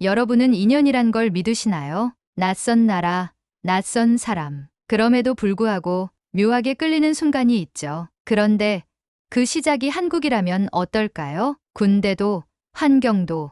여러분은 인연이란 걸 믿으시나요? 낯선 나라, 낯선 사람. 그럼에도 불구하고 묘하게 끌리는 순간이 있죠. 그런데 그 시작이 한국이라면 어떨까요? 군대도, 환경도,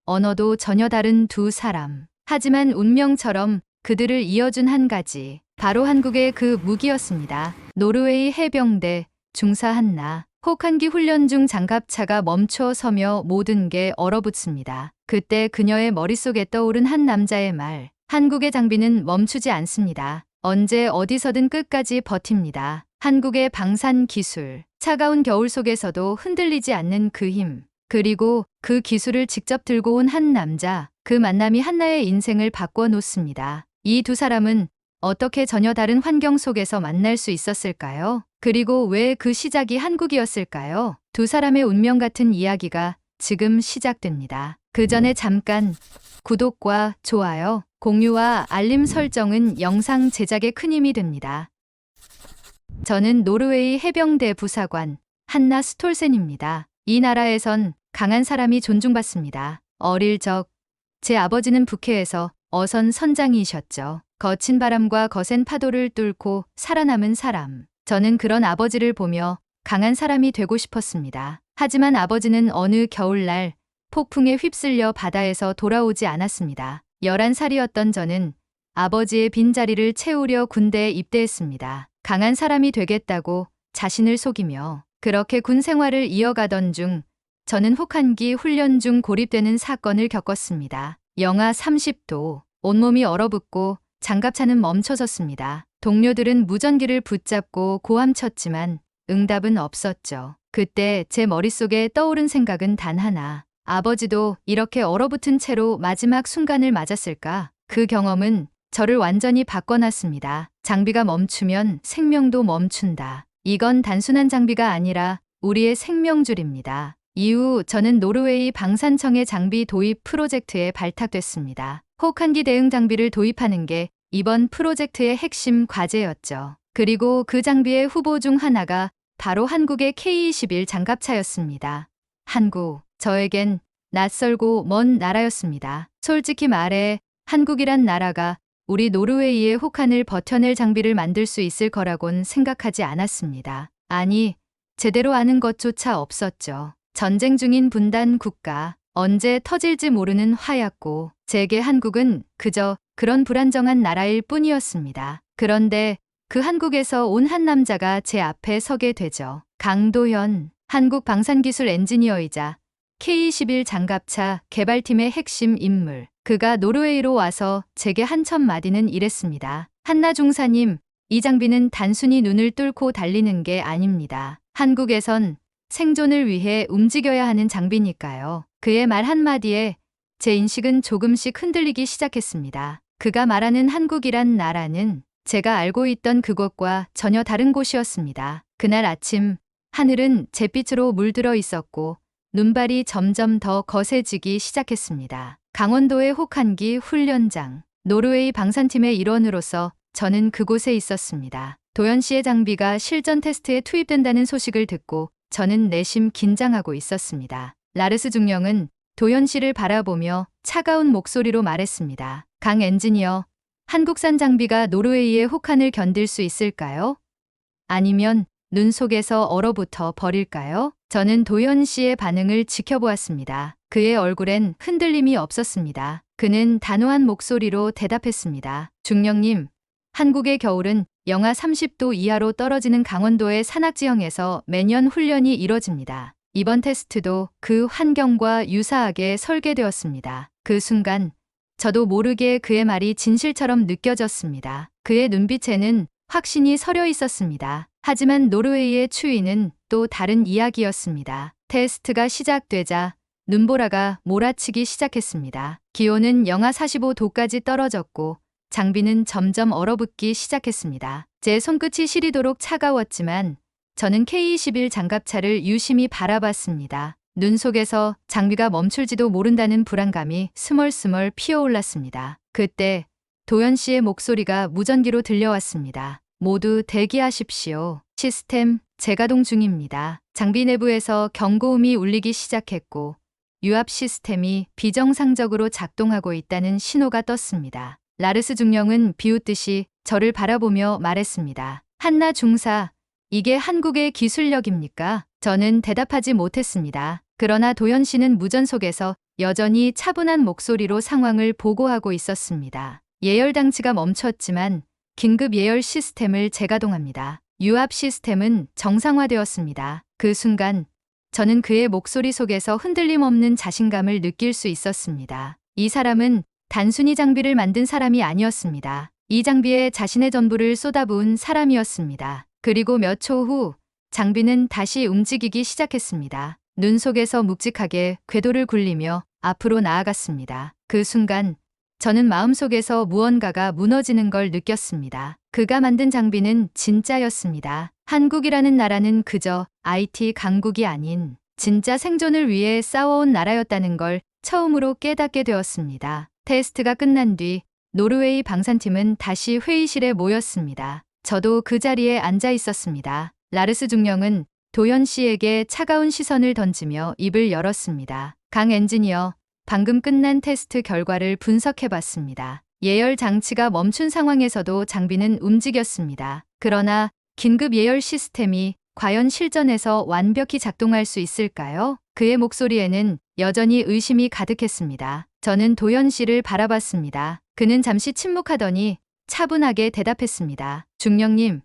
언어도 전혀 다른 두 사람. 하지만 운명처럼 그들을 이어준 한 가지. 바로 한국의 그 무기였습니다. 노르웨이 해병대 중사 한나. 혹한기 훈련 중 장갑차가 멈춰 서며 모든 게 얼어붙습니다. 그때 그녀의 머릿속에 떠오른 한 남자의 말. 한국의 장비는 멈추지 않습니다. 언제 어디서든 끝까지 버팁니다. 한국의 방산 기술. 차가운 겨울 속에서도 흔들리지 않는 그 힘. 그리고 그 기술을 직접 들고 온 한 남자. 그 만남이 한나의 인생을 바꿔 놓습니다. 이 두 사람은 어떻게 전혀 다른 환경 속에서 만날 수 있었을까요? 그리고 왜 그 시작이 한국이었을까요? 두 사람의 운명 같은 이야기가 지금 시작됩니다. 그 전에 잠깐 구독과 좋아요, 공유와 알림 설정은 영상 제작에 큰 힘이 됩니다. 저는 노르웨이 해병대 부사관 한나 스톨센입니다. 이 나라에선 강한 사람이 존중받습니다. 어릴 적 제 아버지는 북해에서 어선 선장이셨죠. 거친 바람과 거센 파도를 뚫고 살아남은 사람. 저는 그런 아버지를 보며 강한 사람이 되고 싶었습니다. 하지만 아버지는 어느 겨울날 폭풍에 휩쓸려 바다에서 돌아오지 않았습니다. 11살이었던 저는 아버지의 빈자리를 채우려 군대에 입대했습니다. 강한 사람이 되겠다고 자신을 속이며 그렇게 군 생활을 이어가던 중 저는 혹한기 훈련 중 고립되는 사건을 겪었습니다. 영하 30도, 온몸이 얼어붙고 장갑차는 멈춰섰습니다. 동료들은 무전기를 붙잡고 고함쳤지만 응답은 없었죠. 그때 제 머릿속에 떠오른 생각은 단 하나. 아버지도 이렇게 얼어붙은 채로 마지막 순간을 맞았을까? 그 경험은 저를 완전히 바꿔놨습니다. 장비가 멈추면 생명도 멈춘다. 이건 단순한 장비가 아니라 우리의 생명줄입니다. 이후 저는 노르웨이 방산청의 장비 도입 프로젝트에 발탁됐습니다. 혹한기 대응 장비를 도입하는 게 이번 프로젝트의 핵심 과제였죠. 그리고 그 장비의 후보 중 하나가 바로 한국의 K-21 장갑차였습니다. 한국, 저에겐 낯설고 먼 나라였습니다. 솔직히 말해 한국이란 나라가 우리 노르웨이의 혹한을 버텨낼 장비를 만들 수 있을 거라곤 생각하지 않았습니다. 아니, 제대로 아는 것조차 없었죠. 전쟁 중인 분단 국가, 언제 터질지 모르는 화약고, 제게 한국은 그저 그런 불안정한 나라일 뿐이었습니다. 그런데 그 한국에서 온 한 남자가 제 앞에 서게 되죠. 강도현, 한국 방산기술 엔지니어이자 K-21 장갑차 개발팀의 핵심 인물. 그가 노르웨이로 와서 제게 한천마디는 이랬습니다. 한나 중사님, 이 장비는 단순히 눈을 뚫고 달리는 게 아닙니다. 한국에선 생존을 위해 움직여야 하는 장비니까요. 그의 말 한마디에 제 인식은 조금씩 흔들리기 시작했습니다. 그가 말하는 한국이란 나라는 제가 알고 있던 그곳과 전혀 다른 곳이었습니다. 그날 아침 하늘은 잿빛으로 물들어 있었고 눈발이 점점 더 거세지기 시작했습니다. 강원도의 혹한기 훈련장, 노르웨이 방산팀의 일원으로서 저는 그곳에 있었습니다. 도현 씨의 장비가 실전 테스트에 투입된다는 소식을 듣고 저는 내심 긴장하고 있었습니다. 라르스 중령은 도현 씨를 바라보며 차가운 목소리로 말했습니다. 강 엔지니어, 한국산 장비가 노르웨이의 혹한을 견딜 수 있을까요? 아니면 눈 속에서 얼어붙어 버릴까요? 저는 도현 씨의 반응을 지켜보았습니다. 그의 얼굴엔 흔들림이 없었습니다. 그는 단호한 목소리로 대답했습니다. 중령님, 한국의 겨울은 영하 30도 이하로 떨어지는 강원도의 산악지형에서 매년 훈련이 이뤄집니다. 이번 테스트도 그 환경과 유사하게 설계되었습니다. 그 순간 저도 모르게 그의 말이 진실처럼 느껴졌습니다. 그의 눈빛에는 확신이 서려 있었습니다. 하지만 노르웨이의 추위는 또 다른 이야기였습니다. 테스트가 시작되자 눈보라가 몰아치기 시작했습니다. 기온은 영하 45도까지 떨어졌고 장비는 점점 얼어붙기 시작했습니다. 제 손끝이 시리도록 차가웠지만 저는 K-21 장갑차를 유심히 바라봤습니다. 눈 속에서 장비가 멈출지도 모른다는 불안감이 스멀스멀 피어올랐습니다. 그때 도현 씨의 목소리가 무전기로 들려왔습니다. 모두 대기하십시오. 시스템 재가동 중입니다. 장비 내부에서 경고음이 울리기 시작했고 유압 시스템이 비정상적으로 작동하고 있다는 신호가 떴습니다. 라르스 중령은 비웃듯이 저를 바라보며 말했습니다. 한나 중사, 이게 한국의 기술력입니까? 저는 대답하지 못했습니다. 그러나 도현 씨는 무전 속에서 여전히 차분한 목소리로 상황을 보고하고 있었습니다. 예열 장치가 멈췄지만 긴급 예열 시스템을 재가동합니다. 유압 시스템은 정상화되었습니다. 그 순간 저는 그의 목소리 속에서 흔들림 없는 자신감을 느낄 수 있었습니다. 이 사람은 단순히 장비를 만든 사람이 아니었습니다. 이 장비에 자신의 전부를 쏟아부은 사람이었습니다. 그리고 몇 초 후 장비는 다시 움직이기 시작했습니다. 눈 속에서 묵직하게 궤도를 굴리며 앞으로 나아갔습니다. 그 순간 저는 마음속에서 무언가가 무너지는 걸 느꼈습니다. 그가 만든 장비는 진짜였습니다. 한국이라는 나라는 그저 IT 강국이 아닌 진짜 생존을 위해 싸워온 나라였다는 걸 처음으로 깨닫게 되었습니다. 테스트가 끝난 뒤 노르웨이 방산팀은 다시 회의실에 모였습니다. 저도 그 자리에 앉아 있었습니다. 라르스 중령은 도현 씨에게 차가운 시선을 던지며 입을 열었습니다. 강 엔지니어, 방금 끝난 테스트 결과를 분석해봤습니다. 예열 장치가 멈춘 상황에서도 장비는 움직였습니다. 그러나 긴급 예열 시스템이 과연 실전에서 완벽히 작동할 수 있을까요? 그의 목소리에는 여전히 의심이 가득했습니다. 저는 도현 씨를 바라봤습니다. 그는 잠시 침묵하더니 차분하게 대답했습니다. 중령님,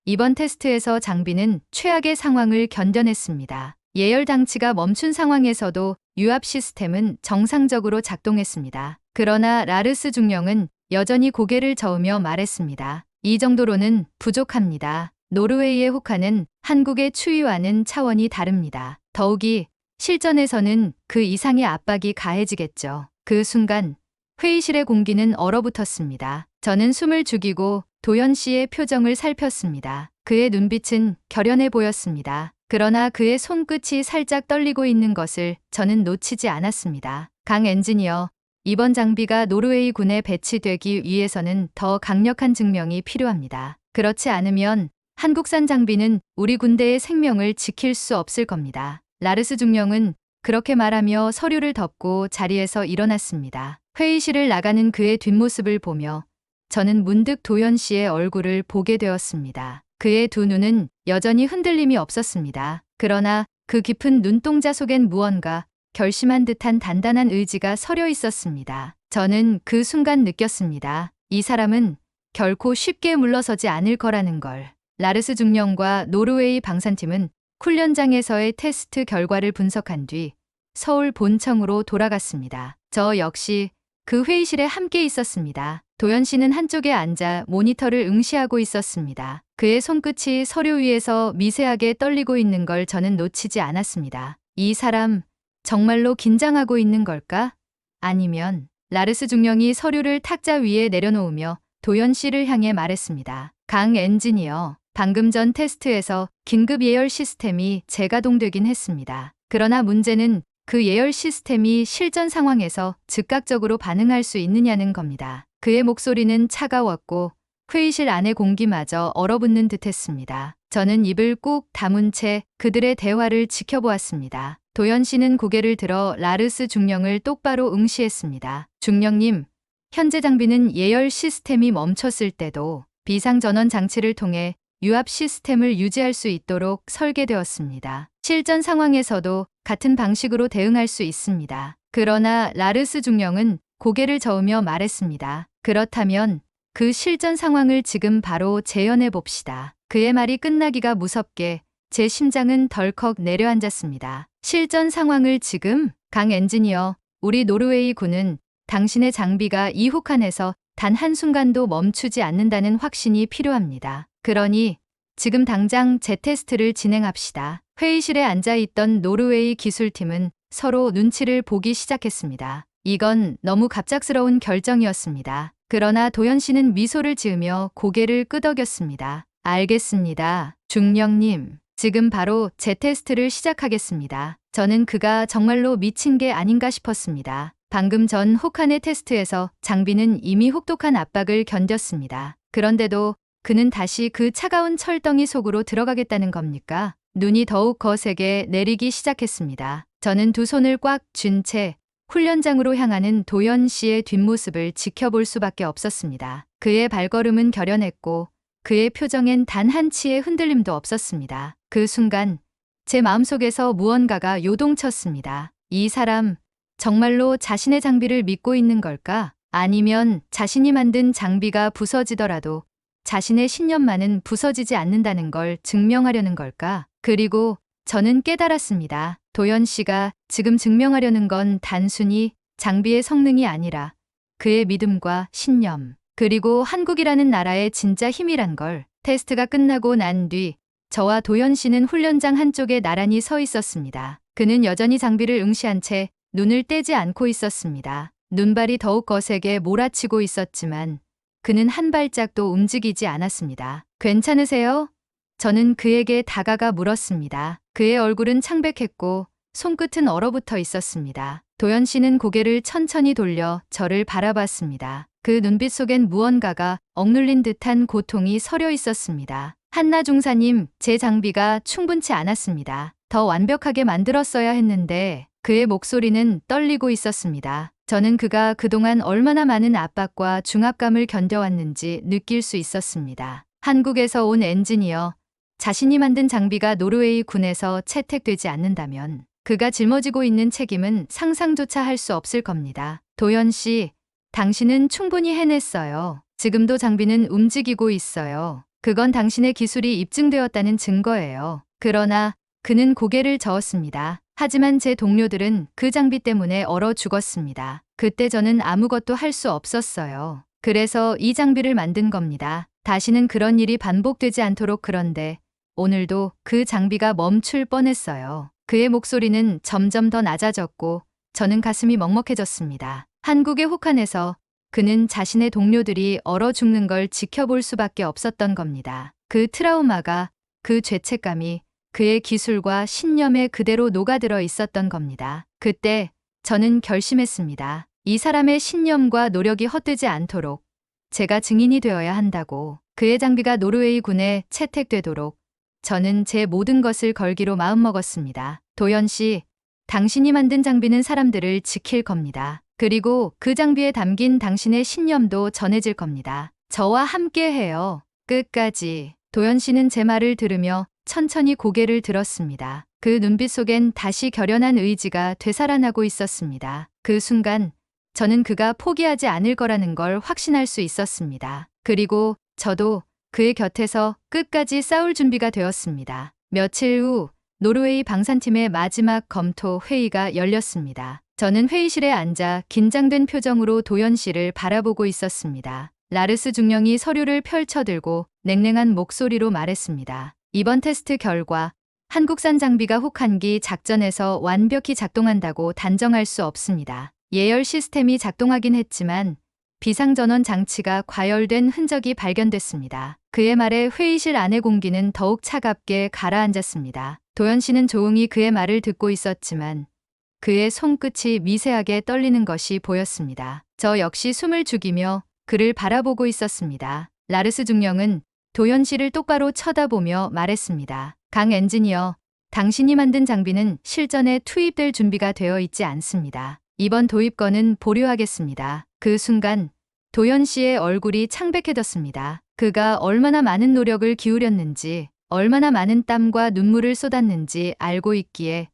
이번 테스트에서 장비는 최악의 상황을 견뎌냈습니다. 예열 장치가 멈춘 상황에서도 유압 시스템은 정상적으로 작동했습니다. 그러나 라르스 중령은 여전히 고개를 저으며 말했습니다. 이 정도로는 부족합니다. 노르웨이의 혹한은 한국의 추위와는 차원이 다릅니다. 더욱이 실전에서는 그 이상의 압박이 가해지겠죠. 그 순간 회의실의 공기는 얼어붙었습니다. 저는 숨을 죽이고 도현 씨의 표정을 살폈습니다. 그의 눈빛은 결연해 보였습니다. 그러나 그의 손끝이 살짝 떨리고 있는 것을 저는 놓치지 않았습니다. 강 엔지니어, 이번 장비가 노르웨이 군에 배치되기 위해서는 더 강력한 증명이 필요합니다. 그렇지 않으면 한국산 장비는 우리 군대의 생명을 지킬 수 없을 겁니다. 라르스 중령은 그렇게 말하며 서류를 덮고 자리에서 일어났습니다. 회의실을 나가는 그의 뒷모습을 보며 저는 문득 도현 씨의 얼굴을 보게 되었습니다. 그의 두 눈은 여전히 흔들림이 없었습니다. 그러나 그 깊은 눈동자 속엔 무언가 결심한 듯한 단단한 의지가 서려 있었습니다. 저는 그 순간 느꼈습니다. 이 사람은 결코 쉽게 물러서지 않을 거라는 걸. 라르스 중령과 노르웨이 방산팀은 훈련장에서의 테스트 결과를 분석한 뒤 서울 본청으로 돌아갔습니다. 저 역시 그 회의실에 함께 있었습니다. 도현 씨는 한쪽에 앉아 모니터를 응시하고 있었습니다. 그의 손끝이 서류 위에서 미세하게 떨리고 있는 걸 저는 놓치지 않았습니다. 이 사람 정말로 긴장하고 있는 걸까? 아니면 라르스 중령이 서류를 탁자 위에 내려놓으며 도현 씨를 향해 말했습니다. 강 엔지니어, 방금 전 테스트에서 긴급 예열 시스템이 재가동되긴 했습니다. 그러나 문제는 그 예열 시스템이 실전 상황에서 즉각적으로 반응할 수 있느냐는 겁니다. 그의 목소리는 차가웠고 회의실 안의 공기마저 얼어붙는 듯했습니다. 저는 입을 꾹 다문 채 그들의 대화를 지켜보았습니다. 도현 씨는 고개를 들어 라르스 중령을 똑바로 응시했습니다. 중령님, 현재 장비는 예열 시스템이 멈췄을 때도 비상전원 장치를 통해 유압 시스템을 유지할 수 있도록 설계되었습니다. 실전 상황에서도 같은 방식으로 대응할 수 있습니다. 그러나 라르스 중령은 고개를 저으며 말했습니다. 그렇다면 그 실전 상황을 지금 바로 재현해 봅시다. 그의 말이 끝나기가 무섭게 제 심장은 덜컥 내려앉았습니다. 실전 상황을 지금? 강 엔지니어, 우리 노르웨이 군은 당신의 장비가 이 혹한에서 단 한순간도 멈추지 않는다는 확신이 필요합니다. 그러니 지금 당장 재테스트를 진행합시다. 회의실에 앉아있던 노르웨이 기술팀은 서로 눈치를 보기 시작했습니다. 이건 너무 갑작스러운 결정이었습니다. 그러나 도현 씨는 미소를 지으며 고개를 끄덕였습니다. 알겠습니다. 중령님, 지금 바로 재테스트를 시작하겠습니다. 저는 그가 정말로 미친 게 아닌가 싶었습니다. 방금 전 혹한의 테스트에서 장비는 이미 혹독한 압박을 견뎠습니다. 그런데도 그는 다시 그 차가운 철덩이 속으로 들어가겠다는 겁니까? 눈이 더욱 거세게 내리기 시작했습니다. 저는 두 손을 꽉 쥔 채 훈련장으로 향하는 도연 씨의 뒷모습을 지켜볼 수밖에 없었습니다. 그의 발걸음은 결연했고 그의 표정엔 단 한치의 흔들림도 없었습니다. 그 순간 제 마음속에서 무언가가 요동쳤습니다. 이 사람 정말로 자신의 장비를 믿고 있는 걸까? 아니면 자신이 만든 장비가 부서지더라도 자신의 신념만은 부서지지 않는다는 걸 증명하려는 걸까? 그리고 저는 깨달았습니다. 도연 씨가 지금 증명하려는 건 단순히 장비의 성능이 아니라 그의 믿음과 신념, 그리고 한국이라는 나라의 진짜 힘이란 걸. 테스트가 끝나고 난 뒤 저와 도연 씨는 훈련장 한쪽에 나란히 서 있었습니다. 그는 여전히 장비를 응시한 채 눈을 떼지 않고 있었습니다. 눈발이 더욱 거세게 몰아치고 있었지만 그는 한 발짝도 움직이지 않았습니다. 괜찮으세요? 저는 그에게 다가가 물었습니다. 그의 얼굴은 창백했고 손끝은 얼어붙어 있었습니다. 도연 씨는 고개를 천천히 돌려 저를 바라봤습니다. 그 눈빛 속엔 무언가가 억눌린 듯한 고통이 서려 있었습니다. 한나 중사님, 제 장비가 충분치 않았습니다. 더 완벽하게 만들었어야 했는데 그의 목소리는 떨리고 있었습니다. 저는 그가 그동안 얼마나 많은 압박과 중압감을 견뎌왔는지 느낄 수 있었습니다. 한국에서 온 엔지니어, 자신이 만든 장비가 노르웨이 군에서 채택되지 않는다면 그가 짊어지고 있는 책임은 상상조차 할 수 없을 겁니다. 도연 씨, 당신은 충분히 해냈어요. 지금도 장비는 움직이고 있어요. 그건 당신의 기술이 입증되었다는 증거예요. 그러나 그는 고개를 저었습니다. 하지만 제 동료들은 그 장비 때문에 얼어 죽었습니다. 그때 저는 아무것도 할 수 없었어요. 그래서 이 장비를 만든 겁니다. 다시는 그런 일이 반복되지 않도록. 그런데 오늘도 그 장비가 멈출 뻔했어요. 그의 목소리는 점점 더 낮아졌고 저는 가슴이 먹먹해졌습니다. 한국의 혹한에서 그는 자신의 동료들이 얼어 죽는 걸 지켜볼 수밖에 없었던 겁니다. 그 트라우마가, 그 죄책감이 그의 기술과 신념에 그대로 녹아들어 있었던 겁니다. 그때 저는 결심했습니다. 이 사람의 신념과 노력이 헛되지 않도록 제가 증인이 되어야 한다고. 그의 장비가 노르웨이 군에 채택되도록 저는 제 모든 것을 걸기로 마음먹었습니다. 도연 씨, 당신이 만든 장비는 사람들을 지킬 겁니다. 그리고 그 장비에 담긴 당신의 신념도 전해질 겁니다. 저와 함께 해요. 끝까지. 도연 씨는 제 말을 들으며 천천히 고개를 들었습니다. 그 눈빛 속엔 다시 결연한 의지가 되살아나고 있었습니다. 그 순간 저는 그가 포기하지 않을 거라는 걸 확신할 수 있었습니다. 그리고 저도 그의 곁에서 끝까지 싸울 준비가 되었습니다. 며칠 후 노르웨이 방산팀의 마지막 검토 회의가 열렸습니다. 저는 회의실에 앉아 긴장된 표정으로 도연 씨를 바라보고 있었습니다. 라르스 중령이 서류를 펼쳐들고 냉랭한 목소리로 말했습니다. 이번 테스트 결과 한국산 장비가 혹한기 작전에서 완벽히 작동한다고 단정할 수 없습니다. 예열 시스템이 작동하긴 했지만 비상전원 장치가 과열된 흔적이 발견됐습니다. 그의 말에 회의실 안의 공기는 더욱 차갑게 가라앉았습니다. 도연 씨는 조용히 그의 말을 듣고 있었지만 그의 손끝이 미세하게 떨리는 것이 보였습니다. 저 역시 숨을 죽이며 그를 바라보고 있었습니다. 라르스 중령은 도연 씨를 똑바로 쳐다보며 말했습니다. 강 엔지니어, 당신이 만든 장비는 실전에 투입될 준비가 되어 있지 않습니다. 이번 도입건은 보류하겠습니다. 그 순간 도연 씨의 얼굴이 창백해졌습니다. 그가 얼마나 많은 노력을 기울였는지, 얼마나 많은 땀과 눈물을 쏟았는지 알고 있기에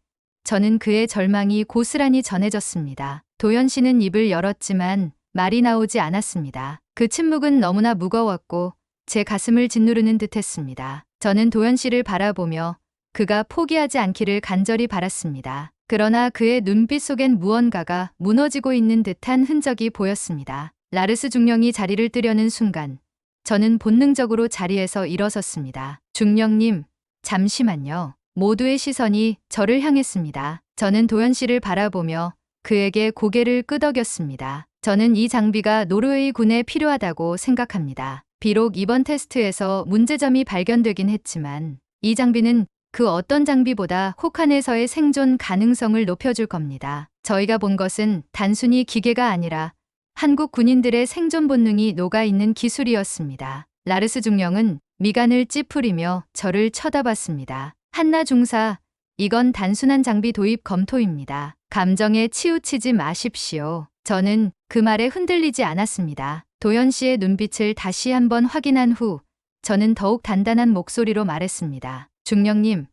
저는 그의 절망이 고스란히 전해졌습니다. 도연 씨는 입을 열었지만 말이 나오지 않았습니다. 그 침묵은 너무나 무거웠고 제 가슴을 짓누르는 듯했습니다. 저는 도연 씨를 바라보며 그가 포기하지 않기를 간절히 바랐습니다. 그러나 그의 눈빛 속엔 무언가가 무너지고 있는 듯한 흔적이 보였습니다. 라르스 중령이 자리를 뜨려는 순간 저는 본능적으로 자리에서 일어섰습니다. 중령님, 잠시만요. 모두의 시선이 저를 향했습니다. 저는 도연 씨를 바라보며 그에게 고개를 끄덕였습니다. 저는 이 장비가 노르웨이 군에 필요하다고 생각합니다. 비록 이번 테스트에서 문제점이 발견되긴 했지만 이 장비는 그 어떤 장비보다 혹한에서의 생존 가능성을 높여줄 겁니다. 저희가 본 것은 단순히 기계가 아니라 한국 군인들의 생존 본능이 녹아있는 기술이었습니다. 라르스 중령은 미간을 찌푸리며 저를 쳐다봤습니다. 한나 중사, 이건 단순한 장비 도입 검토입니다. 감정에 치우치지 마십시오. 저는 그 말에 흔들리지 않았습니다. 도연 씨의 눈빛을 다시 한번 확인한 후 저는 더욱 단단한 목소리로 말했습니다. 중령님,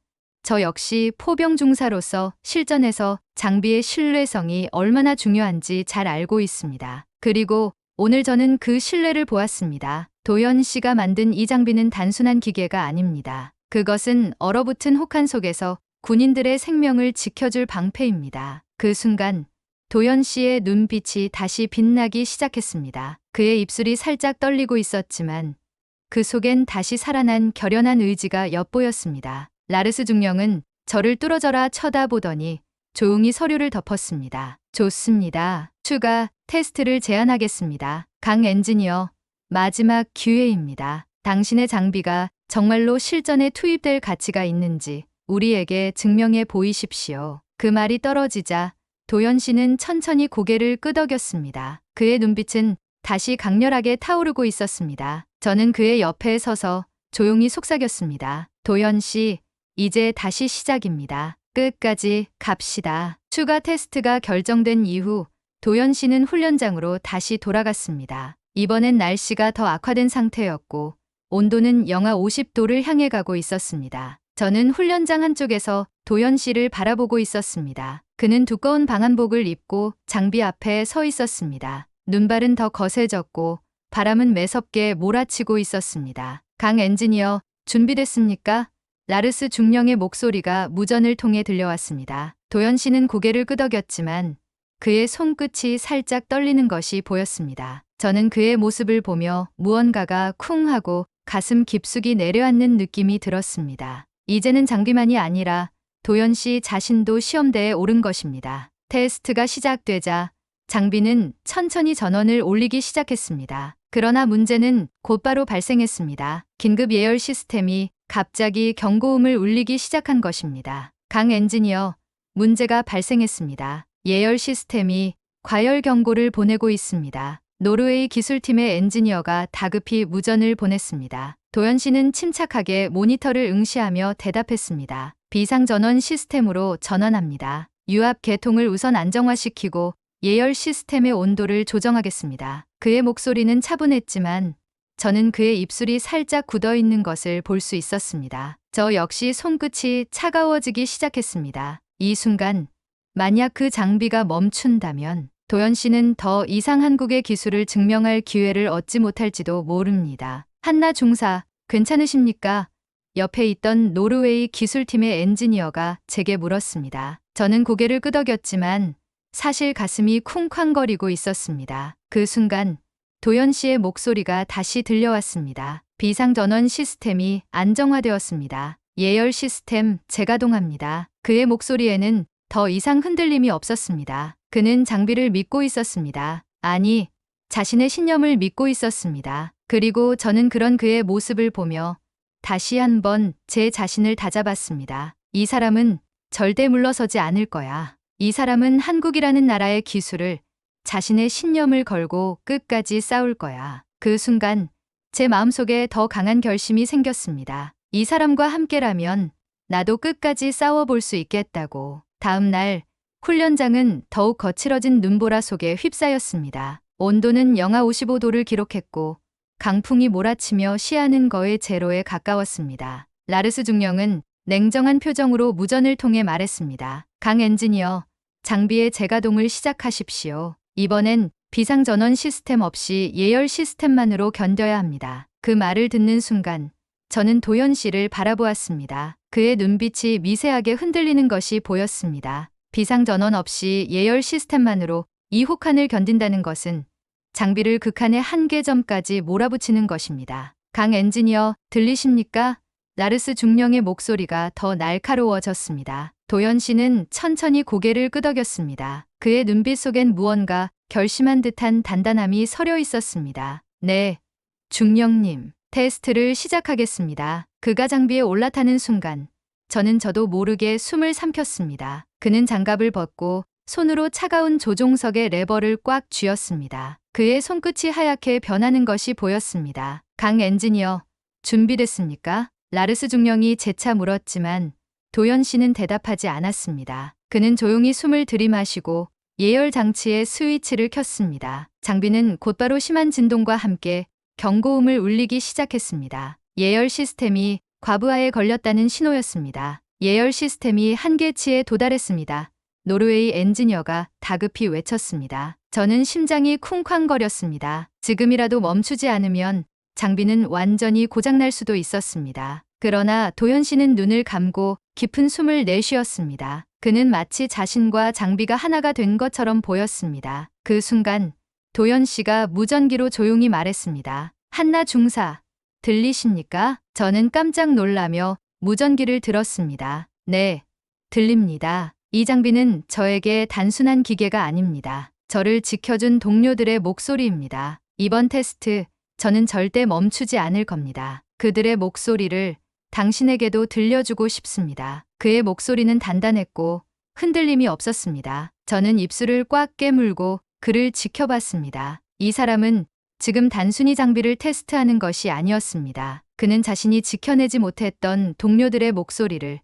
저 역시 포병 중사로서 실전에서 장비의 신뢰성이 얼마나 중요한지 잘 알고 있습니다. 그리고 오늘 저는 그 신뢰를 보았습니다. 도연 씨가 만든 이 장비는 단순한 기계가 아닙니다. 그것은 얼어붙은 혹한 속에서 군인들의 생명을 지켜줄 방패입니다. 그 순간 도연 씨의 눈빛이 다시 빛나기 시작했습니다. 그의 입술이 살짝 떨리고 있었지만 그 속엔 다시 살아난 결연한 의지가 엿보였습니다. 라르스 중령은 저를 뚫어져라 쳐다보더니 조용히 서류를 덮었습니다. 좋습니다. 추가 테스트를 제안하겠습니다. 강 엔지니어, 마지막 기회입니다. 당신의 장비가 정말로 실전에 투입될 가치가 있는지 우리에게 증명해 보이십시오. 그 말이 떨어지자 도연 씨는 천천히 고개를 끄덕였습니다. 그의 눈빛은 다시 강렬하게 타오르고 있었습니다. 저는 그의 옆에 서서 조용히 속삭였습니다. 도연 씨, 이제 다시 시작입니다. 끝까지 갑시다. 추가 테스트가 결정된 이후 도연 씨는 훈련장으로 다시 돌아갔습니다. 이번엔 날씨가 더 악화된 상태였고 온도는 영하 50도를 향해 가고 있었습니다. 저는 훈련장 한쪽에서 도연 씨를 바라보고 있었습니다. 그는 두꺼운 방한복을 입고 장비 앞에 서 있었습니다. 눈발은 더 거세졌고 바람은 매섭게 몰아치고 있었습니다. 강 엔지니어, 준비됐습니까? 라르스 중령의 목소리가 무전을 통해 들려왔습니다. 도연 씨는 고개를 끄덕였지만 그의 손끝이 살짝 떨리는 것이 보였습니다. 저는 그의 모습을 보며 무언가가 쿵 하고 가슴 깊숙이 내려앉는 느낌이 들었습니다. 이제는 장비만이 아니라 도연 씨 자신도 시험대에 오른 것입니다. 테스트가 시작되자 장비는 천천히 전원을 올리기 시작했습니다. 그러나 문제는 곧바로 발생했습니다. 긴급 예열 시스템이 갑자기 경고음을 울리기 시작한 것입니다. 강 엔지니어, 문제가 발생했습니다. 예열 시스템이 과열 경고를 보내고 있습니다. 노르웨이 기술팀의 엔지니어가 다급히 무전을 보냈습니다. 도연 씨는 침착하게 모니터를 응시하며 대답했습니다. 비상전원 시스템으로 전환합니다. 유압 계통을 우선 안정화시키고 예열 시스템의 온도를 조정하겠습니다. 그의 목소리는 차분했지만 저는 그의 입술이 살짝 굳어 있는 것을 볼 수 있었습니다. 저 역시 손끝이 차가워지기 시작했습니다. 이 순간 만약 그 장비가 멈춘다면 도연 씨는 더 이상 한국의 기술을 증명할 기회를 얻지 못할지도 모릅니다. 한나 중사, 괜찮으십니까? 옆에 있던 노르웨이 기술팀의 엔지니어가 제게 물었습니다. 저는 고개를 끄덕였지만 사실 가슴이 쿵쾅거리고 있었습니다. 그 순간 도연 씨의 목소리가 다시 들려왔습니다. 비상전원 시스템이 안정화되었습니다. 예열 시스템 재가동합니다. 그의 목소리에는 더 이상 흔들림이 없었습니다. 그는 장비를 믿고 있었습니다. 아니, 자신의 신념을 믿고 있었습니다. 그리고 저는 그런 그의 모습을 보며 다시 한번 제 자신을 다잡았습니다. 이 사람은 절대 물러서지 않을 거야. 이 사람은 한국이라는 나라의 기술을 자신의 신념을 걸고 끝까지 싸울 거야. 그 순간 제 마음속에 더 강한 결심이 생겼습니다. 이 사람과 함께라면 나도 끝까지 싸워볼 수 있겠다고. 다음 날 훈련장은 더욱 거칠어진 눈보라 속에 휩싸였습니다. 온도는 영하 55도를 기록했고 강풍이 몰아치며 시야는 거의 제로에 가까웠습니다. 라르스 중령은 냉정한 표정으로 무전을 통해 말했습니다. 강 엔지니어, 장비의 재가동을 시작하십시오. 이번엔 비상전원 시스템 없이 예열 시스템만으로 견뎌야 합니다. 그 말을 듣는 순간 저는 도연 씨를 바라보았습니다. 그의 눈빛이 미세하게 흔들리는 것이 보였습니다. 비상전원 없이 예열 시스템만으로 이 혹한을 견딘다는 것은 장비를 극한의 한계점까지 몰아붙이는 것입니다. 강 엔지니어, 들리십니까? 라르스 중령의 목소리가 더 날카로워졌습니다. 도연 씨는 천천히 고개를 끄덕였습니다. 그의 눈빛 속엔 무언가 결심한 듯한 단단함이 서려 있었습니다. 네, 중령님, 테스트를 시작하겠습니다. 그가 장비에 올라타는 순간 저도 모르게 숨을 삼켰습니다. 그는 장갑을 벗고 손으로 차가운 조종석의 레버를 꽉 쥐었습니다. 그의 손끝이 하얗게 변하는 것이 보였습니다. 강 엔지니어, 준비됐습니까? 라르스 중령이 재차 물었지만 도연 씨는 대답하지 않았습니다. 그는 조용히 숨을 들이마시고 예열 장치의 스위치를 켰습니다. 장비는 곧바로 심한 진동과 함께 경고음을 울리기 시작했습니다. 예열 시스템이 과부하에 걸렸다는 신호였습니다. 예열 시스템이 한계치에 도달했습니다. 노르웨이 엔지니어가 다급히 외쳤습니다. 저는 심장이 쿵쾅거렸습니다. 지금이라도 멈추지 않으면 장비는 완전히 고장날 수도 있었습니다. 그러나 도연 씨는 눈을 감고 깊은 숨을 내쉬었습니다. 그는 마치 자신과 장비가 하나가 된 것처럼 보였습니다. 그 순간 도연 씨가 무전기로 조용히 말했습니다. 한나 중사, 들리십니까? 저는 깜짝 놀라며 무전기를 들었습니다. 네, 들립니다. 이 장비는 저에게 단순한 기계가 아닙니다. 저를 지켜준 동료들의 목소리입니다. 이번 테스트, 저는 절대 멈추지 않을 겁니다. 그들의 목소리를 당신에게도 들려주고 싶습니다. 그의 목소리는 단단했고 흔들림이 없었습니다. 저는 입술을 꽉 깨물고 그를 지켜봤습니다. 이 사람은 지금 단순히 장비를 테스트하는 것이 아니었습니다. 그는 자신이 지켜내지 못했던 동료들의 목소리를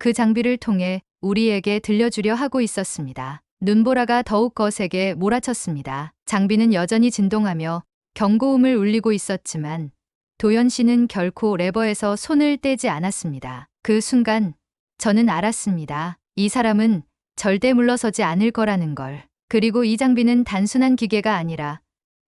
그 장비를 통해 우리에게 들려주려 하고 있었습니다. 눈보라가 더욱 거세게 몰아쳤습니다. 장비는 여전히 진동하며 경고음을 울리고 있었지만 도연 씨는 결코 레버에서 손을 떼지 않았습니다. 그 순간 저는 알았습니다. 이 사람은 절대 물러서지 않을 거라는 걸. 그리고 이 장비는 단순한 기계가 아니라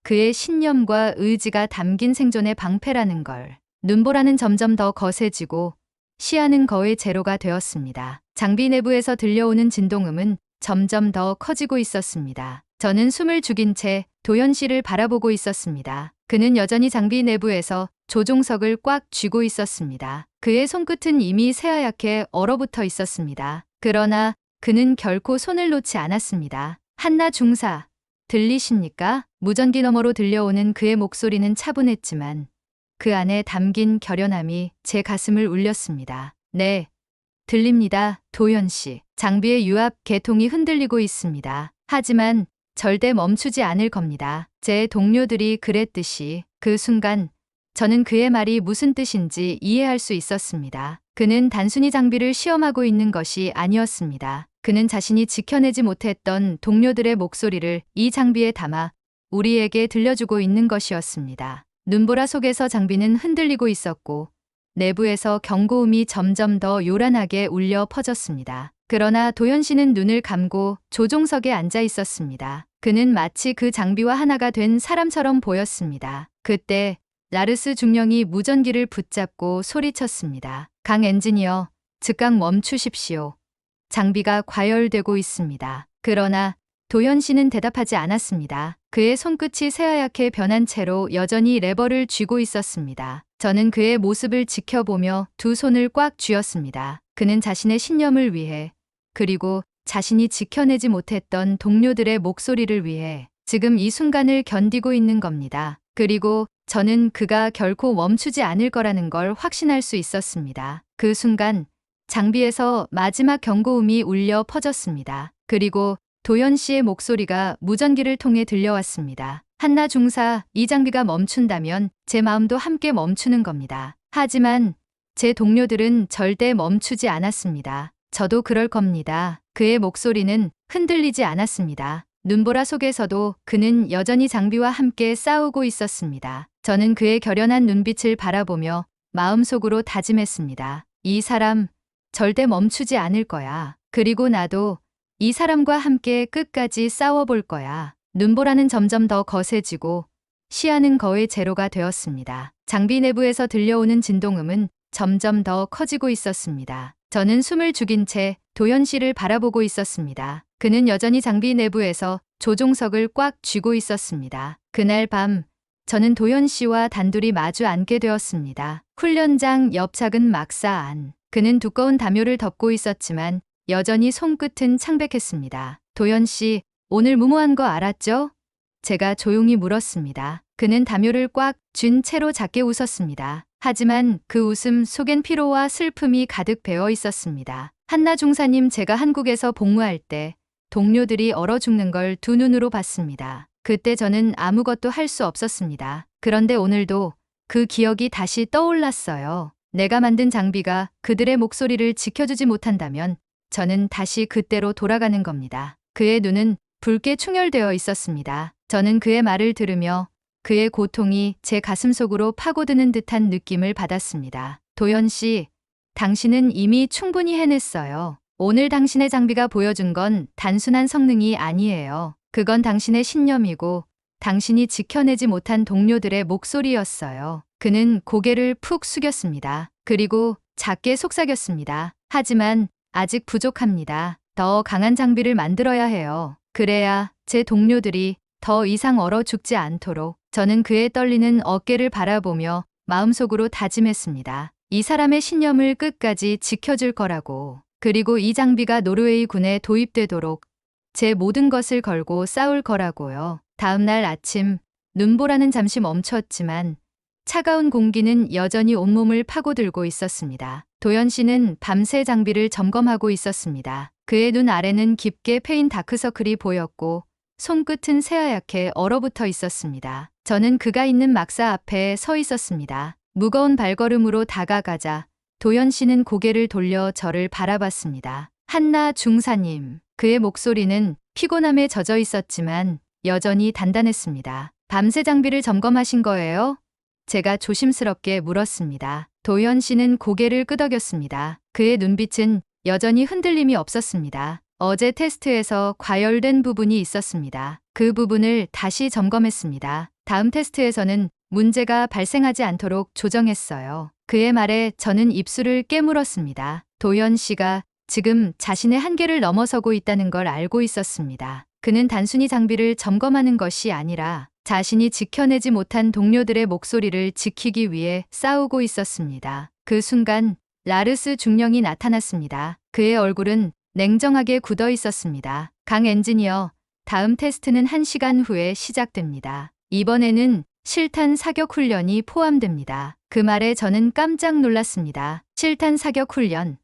그의 신념과 의지가 담긴 생존의 방패라는 걸. 눈보라는 점점 더 거세지고 시야는 거의 제로가 되었습니다. 장비 내부에서 들려오는 진동음은 점점 더 커지고 있었습니다. 저는 숨을 죽인 채 도연 씨를 바라보고 있었습니다. 그는 여전히 장비 내부에서 조종석을 꽉 쥐고 있었습니다. 그의 손끝은 이미 새하얗게 얼어붙어 있었습니다. 그러나 그는 결코 손을 놓지 않았습니다. 한나 중사, 들리십니까? 무전기 너머로 들려오는 그의 목소리는 차분했지만 그 안에 담긴 결연함이 제 가슴을 울렸습니다. 네, 들립니다, 도연 씨. 장비의 유압 계통이 흔들리고 있습니다. 하지만 절대 멈추지 않을 겁니다. 제 동료들이 그랬듯이. 그 순간 저는 그의 말이 무슨 뜻인지 이해할 수 있었습니다. 그는 단순히 장비를 시험하고 있는 것이 아니었습니다. 그는 자신이 지켜내지 못했던 동료들의 목소리를 이 장비에 담아 우리에게 들려주고 있는 것이었습니다. 눈보라 속에서 장비는 흔들리고 있었고 내부에서 경고음이 점점 더 요란하게 울려 퍼졌습니다. 그러나 도연 씨는 눈을 감고 조종석에 앉아 있었습니다. 그는 마치 그 장비와 하나가 된 사람처럼 보였습니다. 그때 라르스 중령이 무전기를 붙잡고 소리쳤습니다. 강 엔지니어, 즉각 멈추십시오. 장비가 과열되고 있습니다. 그러나 도연 씨는 대답하지 않았습니다. 그의 손끝이 새하얗게 변한 채로 여전히 레버를 쥐고 있었습니다. 저는 그의 모습을 지켜보며 두 손을 꽉 쥐었습니다. 그는 자신의 신념을 위해, 그리고 자신이 지켜내지 못했던 동료들의 목소리를 위해 지금 이 순간을 견디고 있는 겁니다. 그리고 저는 그가 결코 멈추지 않을 거라는 걸 확신할 수 있었습니다. 그 순간 장비에서 마지막 경고음이 울려 퍼졌습니다. 그리고 도연 씨의 목소리가 무전기를 통해 들려왔습니다. 한나 중사, 이 장비가 멈춘다면 제 마음도 함께 멈추는 겁니다. 하지만 제 동료들은 절대 멈추지 않았습니다. 저도 그럴 겁니다. 그의 목소리는 흔들리지 않았습니다. 눈보라 속에서도 그는 여전히 장비와 함께 싸우고 있었습니다. 저는 그의 결연한 눈빛을 바라보며 마음속으로 다짐했습니다. 이 사람 절대 멈추지 않을 거야. 그리고 나도 이 사람과 함께 끝까지 싸워볼 거야. 눈보라는 점점 더 거세지고 시야는 거의 제로가 되었습니다. 장비 내부에서 들려오는 진동음은 점점 더 커지고 있었습니다. 저는 숨을 죽인 채 도연 씨를 바라보고 있었습니다. 그는 여전히 장비 내부에서 조종석을 꽉 쥐고 있었습니다. 그날 밤 저는 도연 씨와 단둘이 마주 앉게 되었습니다. 훈련장 옆 작은 막사 안. 그는 두꺼운 담요를 덮고 있었지만 여전히 손끝은 창백했습니다. 도연 씨, 오늘 무모한 거 알았죠? 제가 조용히 물었습니다. 그는 담요를 꽉 쥔 채로 작게 웃었습니다. 하지만 그 웃음 속엔 피로와 슬픔이 가득 배어 있었습니다. 한나 중사님, 제가 한국에서 복무할 때 동료들이 얼어 죽는 걸 두 눈으로 봤습니다. 그때 저는 아무것도 할 수 없었습니다. 그런데 오늘도 그 기억이 다시 떠올랐어요. 내가 만든 장비가 그들의 목소리를 지켜주지 못한다면 저는 다시 그때로 돌아가는 겁니다. 그의 눈은 붉게 충혈되어 있었습니다. 저는 그의 말을 들으며 그의 고통이 제 가슴속으로 파고드는 듯한 느낌을 받았습니다. 도연 씨, 당신은 이미 충분히 해냈어요. 오늘 당신의 장비가 보여준 건 단순한 성능이 아니에요. 그건 당신의 신념이고 당신이 지켜내지 못한 동료들의 목소리였어요. 그는 고개를 푹 숙였습니다. 그리고 작게 속삭였습니다. 하지만 아직 부족합니다. 더 강한 장비를 만들어야 해요. 그래야 제 동료들이 더 이상 얼어 죽지 않도록. 저는 그의 떨리는 어깨를 바라보며 마음속으로 다짐했습니다. 이 사람의 신념을 끝까지 지켜줄 거라고. 그리고 이 장비가 노르웨이 군에 도입되도록 제 모든 것을 걸고 싸울 거라고요. 다음 날 아침, 눈보라는 잠시 멈췄지만 차가운 공기는 여전히 온몸을 파고들고 있었습니다. 도연 씨는 밤새 장비를 점검하고 있었습니다. 그의 눈 아래는 깊게 패인 다크서클이 보였고 손끝은 새하얗게 얼어붙어 있었습니다. 저는 그가 있는 막사 앞에 서 있었습니다. 무거운 발걸음으로 다가가자 도연 씨는 고개를 돌려 저를 바라봤습니다. 한나 중사님. 그의 목소리는 피곤함에 젖어 있었지만 여전히 단단했습니다. 밤새 장비를 점검하신 거예요? 제가 조심스럽게 물었습니다. 도연 씨는 고개를 끄덕였습니다. 그의 눈빛은 여전히 흔들림이 없었습니다. 어제 테스트에서 과열된 부분이 있었습니다. 그 부분을 다시 점검했습니다. 다음 테스트에서는 문제가 발생하지 않도록 조정했어요. 그의 말에 저는 입술을 깨물었습니다. 도연 씨가 지금 자신의 한계를 넘어서고 있다는 걸 알고 있었습니다. 그는 단순히 장비를 점검하는 것이 아니라 자신이 지켜내지 못한 동료들의 목소리를 지키기 위해 싸우고 있었습니다. 그 순간 라르스 중령이 나타났습니다. 그의 얼굴은 냉정하게 굳어 있었습니다. 강 엔지니어, 다음 테스트는 1시간 후에 시작됩니다. 이번에는 실탄 사격 훈련이 포함됩니다. 그 말에 저는 깜짝 놀랐습니다. 실탄 사격 훈련.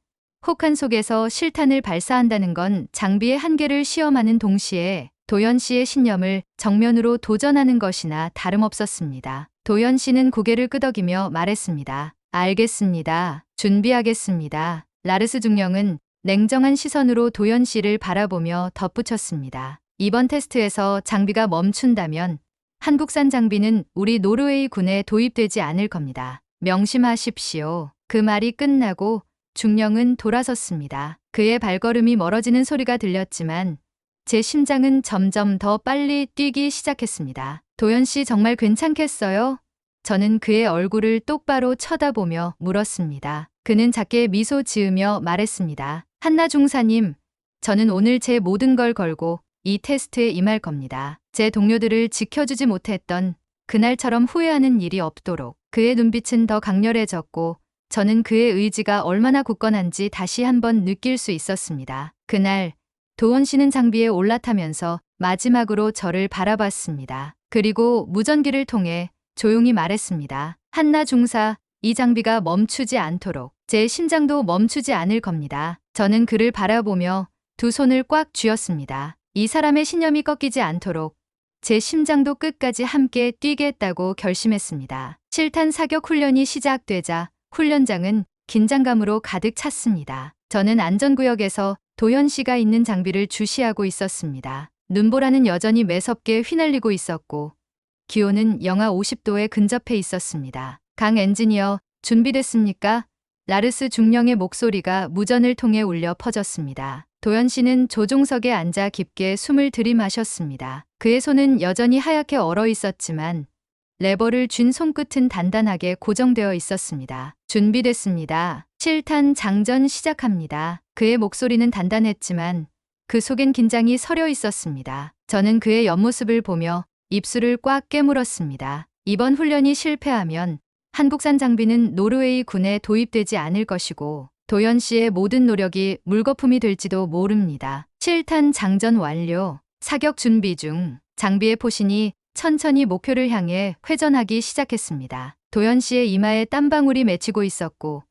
혹한 속에서 실탄을 발사한다는 건 장비의 한계를 시험하는 동시에 도연 씨의 신념을 정면으로 도전하는 것이나 다름없었습니다. 도연 씨는 고개를 끄덕이며 말했습니다. 알겠습니다. 준비하겠습니다. 라르스 중령은 냉정한 시선으로 도연 씨를 바라보며 덧붙였습니다. 이번 테스트에서 장비가 멈춘다면 한국산 장비는 우리 노르웨이 군에 도입되지 않을 겁니다. 명심하십시오. 그 말이 끝나고 중령은 돌아섰습니다. 그의 발걸음이 멀어지는 소리가 들렸지만 제 심장은 점점 더 빨리 뛰기 시작했습니다. 도연 씨 정말 괜찮겠어요? 저는 그의 얼굴을 똑바로 쳐다보며 물었습니다. 그는 작게 미소 지으며 말했습니다. 한나 중사님, 저는 오늘 제 모든 걸 걸고 이 테스트에 임할 겁니다. 제 동료들을 지켜주지 못했던 그날처럼 후회하는 일이 없도록. 그의 눈빛은 더 강렬해졌고 저는 그의 의지가 얼마나 굳건한지 다시 한번 느낄 수 있었습니다. 그날 도원 씨는 장비에 올라타면서 마지막으로 저를 바라봤습니다. 그리고 무전기를 통해 조용히 말했습니다. 한나 중사, 이 장비가 멈추지 않도록. 제 심장도 멈추지 않을 겁니다. 저는 그를 바라보며 두 손을 꽉 쥐었습니다. 이 사람의 신념이 꺾이지 않도록 제 심장도 끝까지 함께 뛰겠다고 결심했습니다. 실탄 사격 훈련이 시작되자 훈련장은 긴장감으로 가득 찼습니다. 저는 안전구역에서 도연 씨가 있는 장비를 주시하고 있었습니다. 눈보라는 여전히 매섭게 휘날리고 있었고 기온은 영하 50도에 근접해 있었습니다. 강 엔지니어, 준비됐습니까? 라르스 중령의 목소리가 무전을 통해 울려 퍼졌습니다. 도연 씨는 조종석에 앉아 깊게 숨을 들이마셨습니다. 그의 손은 여전히 하얗게 얼어 있었지만 레버를 쥔 손끝은 단단하게 고정되어 있었습니다. 준비됐습니다. 실탄 장전 시작합니다. 그의 목소리는 단단했지만 그 속엔 긴장이 서려 있었습니다. 저는 그의 옆모습을 보며 입술을 꽉 깨물었습니다. 이번 훈련이 실패하면 한국산 장비는 노르웨이 군에 도입되지 않을 것이고 도연 씨의 모든 노력이 물거품이 될지도 모릅니다. 실탄 장전 완료. 사격 준비 중. 장비의 포신이 천천히 목표를 향해 회전하기 시작했습니다. 도연 씨의 이마에 땀방울이 맺히고 있었고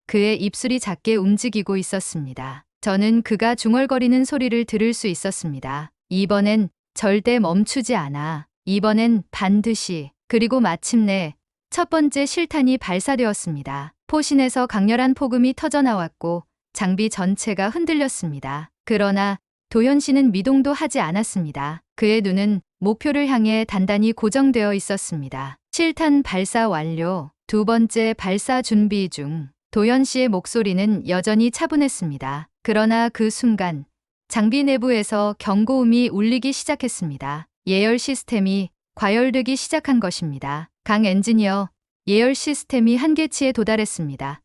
그의 입술이 작게 움직이고 있었습니다. 저는 그가 중얼거리는 소리를 들을 수 있었습니다. 이번엔 절대 멈추지 않아. 이번엔 반드시. 그리고 마침내 첫 번째 실탄이 발사되었습니다. 포신에서 강렬한 폭음이 터져나왔고 장비 전체가 흔들렸습니다. 그러나 도현 씨는 미동도 하지 않았습니다. 그의 눈은 목표를 향해 단단히 고정되어 있었습니다. 실탄 발사 완료. 두 번째 발사 준비 중. 도현 씨의 목소리는 여전히 차분했습니다. 그러나 그 순간 장비 내부에서 경고음이 울리기 시작했습니다. 예열 시스템이 과열되기 시작한 것입니다. 강 엔지니어, 예열 시스템이 한계치에 도달했습니다.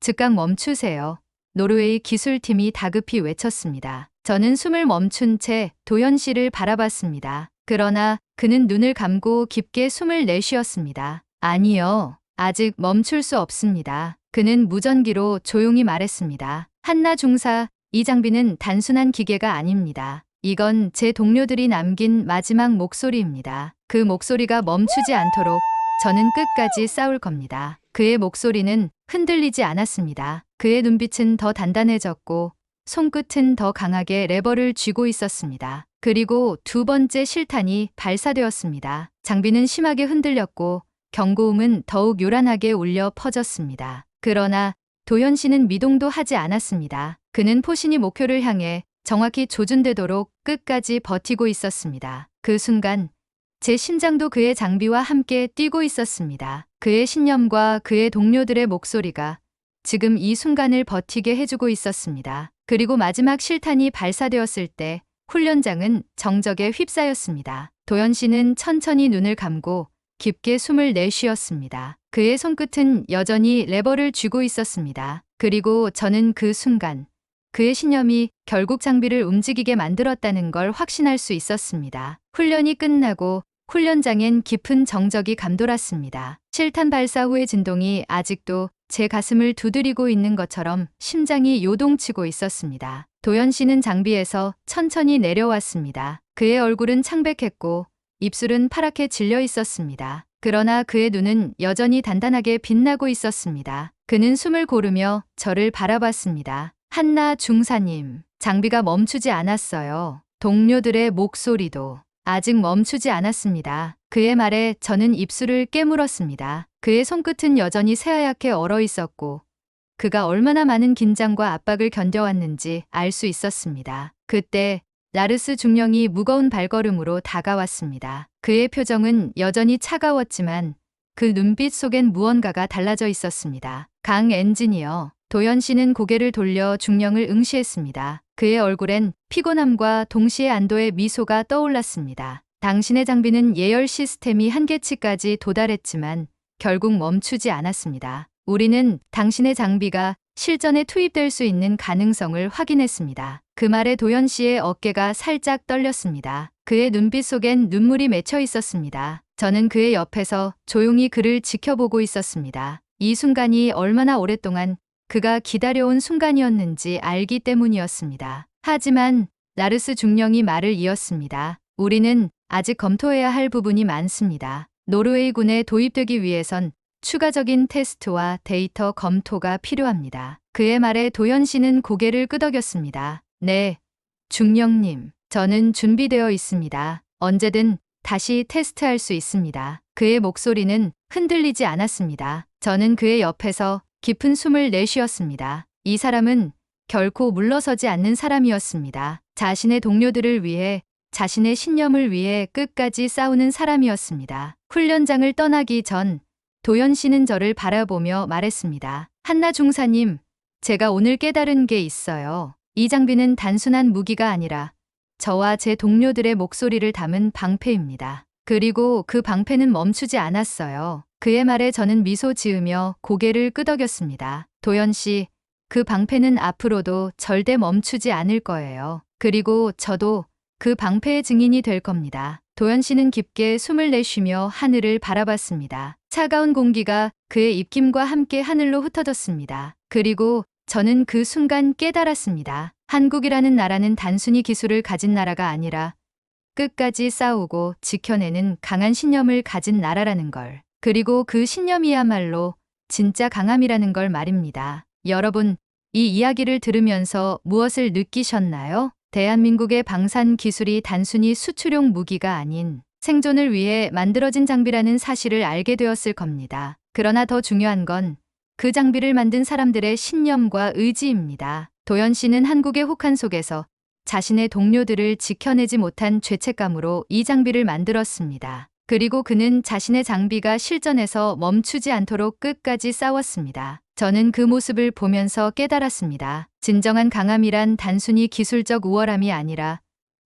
즉각 멈추세요. 노르웨이 기술팀이 다급히 외쳤습니다. 저는 숨을 멈춘 채 도현 씨를 바라봤습니다. 그러나 그는 눈을 감고 깊게 숨을 내쉬었습니다. 아니요. 아직 멈출 수 없습니다. 그는 무전기로 조용히 말했습니다. 한나 중사, 이 장비는 단순한 기계가 아닙니다. 이건 제 동료들이 남긴 마지막 목소리입니다. 그 목소리가 멈추지 않도록 저는 끝까지 싸울 겁니다. 그의 목소리는 흔들리지 않았습니다. 그의 눈빛은 더 단단해졌고 손끝은 더 강하게 레버를 쥐고 있었습니다. 그리고 두 번째 실탄이 발사되었습니다. 장비는 심하게 흔들렸고 경고음은 더욱 요란하게 울려 퍼졌습니다. 그러나 도현 씨는 미동도 하지 않았습니다. 그는 포신이 목표를 향해 정확히 조준되도록 끝까지 버티고 있었습니다. 그 순간 제 심장도 그의 장비와 함께 뛰고 있었습니다. 그의 신념과 그의 동료들의 목소리가 지금 이 순간을 버티게 해주고 있었습니다. 그리고 마지막 실탄이 발사되었을 때 훈련장은 정적에 휩싸였습니다. 도현 씨는 천천히 눈을 감고 깊게 숨을 내쉬었습니다. 그의 손끝은 여전히 레버를 쥐고 있었습니다. 그리고 저는 그 순간 그의 신념이 결국 장비를 움직이게 만들었다는 걸 확신할 수 있었습니다. 훈련이 끝나고 훈련장엔 깊은 정적이 감돌았습니다. 실탄 발사 후의 진동이 아직도 제 가슴을 두드리고 있는 것처럼 심장이 요동치고 있었습니다. 도현 씨는 장비에서 천천히 내려왔습니다. 그의 얼굴은 창백했고 입술은 파랗게 질려 있었습니다. 그러나 그의 눈은 여전히 단단하게 빛나고 있었습니다. 그는 숨을 고르며 저를 바라봤습니다. 한나 중사님, 장비가 멈추지 않았어요. 동료들의 목소리도 아직 멈추지 않았습니다. 그의 말에 저는 입술을 깨물었습니다. 그의 손끝은 여전히 새하얗게 얼어 있었고 그가 얼마나 많은 긴장과 압박을 견뎌왔는지 알 수 있었습니다. 그때 라르스 중령이 무거운 발걸음으로 다가왔습니다. 그의 표정은 여전히 차가웠지만 그 눈빛 속엔 무언가가 달라져 있었습니다. 강 엔지니어, 도현 씨는 고개를 돌려 중령을 응시했습니다. 그의 얼굴엔 피곤함과 동시에 안도의 미소가 떠올랐습니다. 당신의 장비는 예열 시스템이 한계치까지 도달했지만 결국 멈추지 않았습니다. 우리는 당신의 장비가 실전에 투입될 수 있는 가능성을 확인했습니다. 그 말에 도현 씨의 어깨가 살짝 떨렸습니다. 그의 눈빛 속엔 눈물이 맺혀 있었습니다. 저는 그의 옆에서 조용히 그를 지켜보고 있었습니다. 이 순간이 얼마나 오랫동안 그가 기다려온 순간이었는지 알기 때문이었습니다. 하지만 라르스 중령이 말을 이었습니다. 우리는 아직 검토해야 할 부분이 많습니다. 노르웨이군에 도입되기 위해선 추가적인 테스트와 데이터 검토가 필요합니다. 그의 말에 도현 씨는 고개를 끄덕였습니다. 네, 중령님, 저는 준비되어 있습니다. 언제든 다시 테스트할 수 있습니다. 그의 목소리는 흔들리지 않았습니다. 저는 그의 옆에서 깊은 숨을 내쉬었습니다. 이 사람은 결코 물러서지 않는 사람이었습니다. 자신의 동료들을 위해, 자신의 신념을 위해 끝까지 싸우는 사람이었습니다. 훈련장을 떠나기 전 도현 씨는 저를 바라보며 말했습니다. 한나 중사님, 제가 오늘 깨달은 게 있어요. 이 장비는 단순한 무기가 아니라 저와 제 동료들의 목소리를 담은 방패입니다. 그리고 그 방패는 멈추지 않았어요. 그의 말에 저는 미소 지으며 고개를 끄덕였습니다. 도현 씨, 그 방패는 앞으로도 절대 멈추지 않을 거예요. 그리고 저도 그 방패의 증인이 될 겁니다. 도현 씨는 깊게 숨을 내쉬며 하늘을 바라봤습니다. 차가운 공기가 그의 입김과 함께 하늘로 흩어졌습니다. 그리고 저는 그 순간 깨달았습니다. 한국이라는 나라는 단순히 기술을 가진 나라가 아니라 끝까지 싸우고 지켜내는 강한 신념을 가진 나라라는 걸. 그리고 그 신념이야말로 진짜 강함이라는 걸 말입니다. 여러분, 이 이야기를 들으면서 무엇을 느끼셨나요? 대한민국의 방산 기술이 단순히 수출용 무기가 아닌 생존을 위해 만들어진 장비라는 사실을 알게 되었을 겁니다. 그러나 더 중요한 건 그 장비를 만든 사람들의 신념과 의지입니다. 도연 씨는 한국의 혹한 속에서 자신의 동료들을 지켜내지 못한 죄책감으로 이 장비를 만들었습니다. 그리고 그는 자신의 장비가 실전에서 멈추지 않도록 끝까지 싸웠습니다. 저는 그 모습을 보면서 깨달았습니다. 진정한 강함이란 단순히 기술적 우월함이 아니라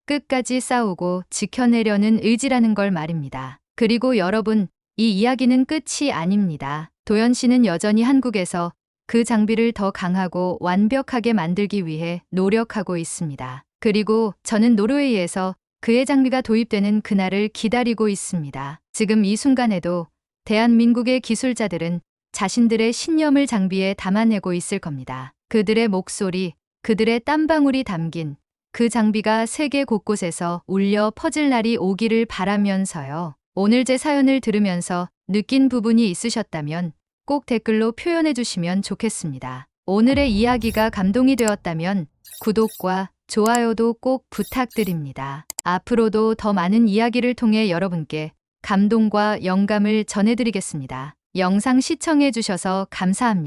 끝까지 싸우고 지켜내려는 의지라는 걸 말입니다. 그리고 여러분, 이 이야기는 끝이 아닙니다. 도연 씨는 여전히 한국에서 그 장비를 더 강하고 완벽하게 만들기 위해 노력하고 있습니다. 그리고 저는 노르웨이에서 그의 장비가 도입되는 그날을 기다리고 있습니다. 지금 이 순간에도 대한민국의 기술자들은 자신들의 신념을 장비에 담아내고 있을 겁니다. 그들의 목소리, 그들의 땀방울이 담긴 그 장비가 세계 곳곳에서 울려 퍼질 날이 오기를 바라면서요. 오늘 제 사연을 들으면서 느낀 부분이 있으셨다면 꼭 댓글로 표현해 주시면 좋겠습니다. 오늘의 이야기가 감동이 되었다면 구독과 좋아요도 꼭 부탁드립니다. 앞으로도 더 많은 이야기를 통해 여러분께 감동과 영감을 전해드리겠습니다. 영상 시청해 주셔서 감사합니다.